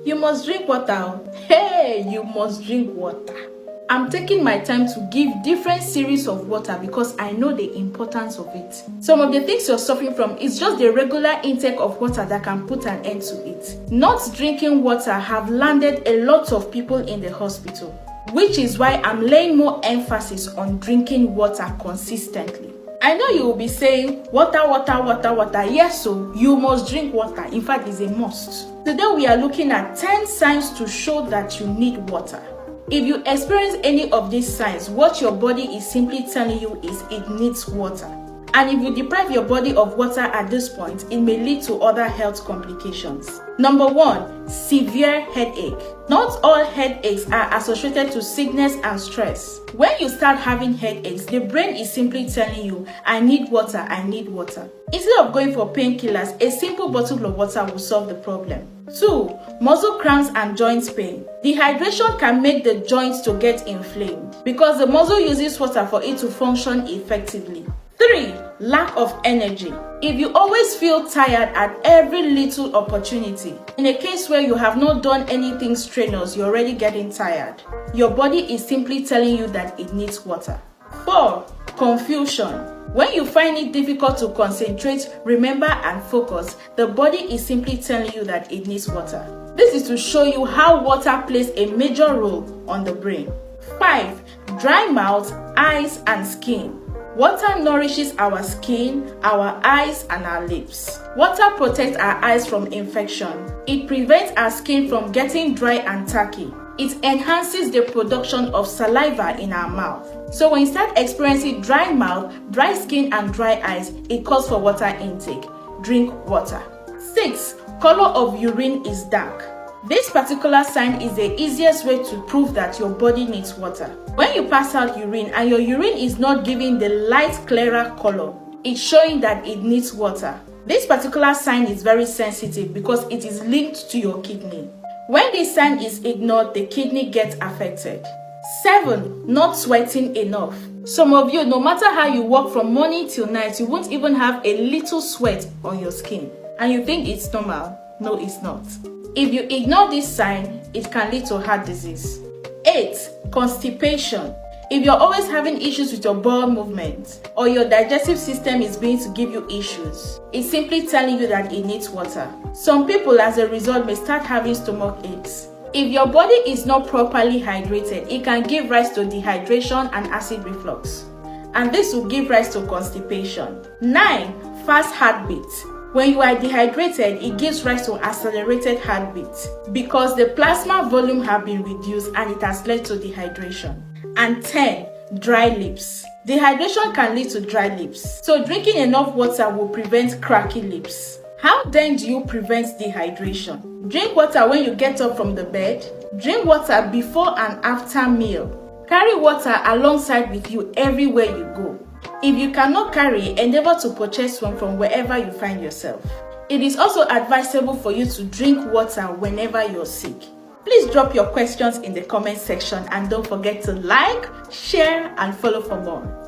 You must drink water. Hey, you must drink water. I'm taking my time to give different series of water because I know the importance of it. Some of the things you're suffering from is just the regular intake of water that can put an end to it. Not drinking water have landed a lot of people in the hospital, which is why I'm laying more emphasis on drinking water consistently. I know you will be saying, water, water, water, water. Yes, so you must drink water. In fact, it's a must. Today we are looking at 10 signs to show that you need water. If you experience any of these signs, what your body is simply telling you is it needs water. And if you deprive your body of water at this point, it may lead to other health complications. Number 1, severe headache. Not all headaches are associated to sickness and stress. When you start having headaches, the brain is simply telling you, I need water, I need water. Instead of going for painkillers, a simple bottle of water will solve the problem. 2, muscle cramps and joint pain. Dehydration can make the joints to get inflamed because the muscle uses water for it to function effectively. 3, lack of energy. If you always feel tired at every little opportunity, in a case where you have not done anything strenuous, you're already getting tired. Your body is simply telling you that it needs water. 4, confusion. When you find it difficult to concentrate, remember and focus, the body is simply telling you that it needs water. This is to show you how water plays a major role on the brain. 5, dry mouth, eyes and skin. Water nourishes our skin, our eyes, and our lips. Water protects our eyes from infection. It prevents our skin from getting dry and tacky. It enhances the production of saliva in our mouth. So when you start experiencing dry mouth, dry skin, and dry eyes, it calls for water intake. Drink water. 6, color of urine is dark. This particular sign is the easiest way to prove that your body needs water. When you pass out urine and your urine is not giving the light clearer color, it's showing that it needs water. This particular sign is very sensitive because it is linked to your kidney. When this sign is ignored, the kidney gets affected. 7, not sweating enough. Some of you, no matter how you work from morning till night, you won't even have a little sweat on your skin. And you think it's normal. No, it's not. If you ignore this sign, it can lead to heart disease. 8, constipation. If you're always having issues with your bowel movement or your digestive system is beginning to give you issues, it's simply telling you that it needs water. Some people, as a result, may start having stomach aches. If your body is not properly hydrated, it can give rise to dehydration and acid reflux. And this will give rise to constipation. 9, fast heartbeat. When you are dehydrated, it gives rise to accelerated heartbeat because the plasma volume has been reduced and it has led to dehydration. And 10, dry lips. Dehydration can lead to dry lips. So drinking enough water will prevent cracky lips. How then do you prevent dehydration? Drink water when you get up from the bed. Drink water before and after meal. Carry water alongside with you everywhere you go. If you cannot carry, endeavor to purchase one from wherever you find yourself. It is also advisable for you to drink water whenever you're sick. Please drop your questions in the comment section and don't forget to like, share, and follow for more.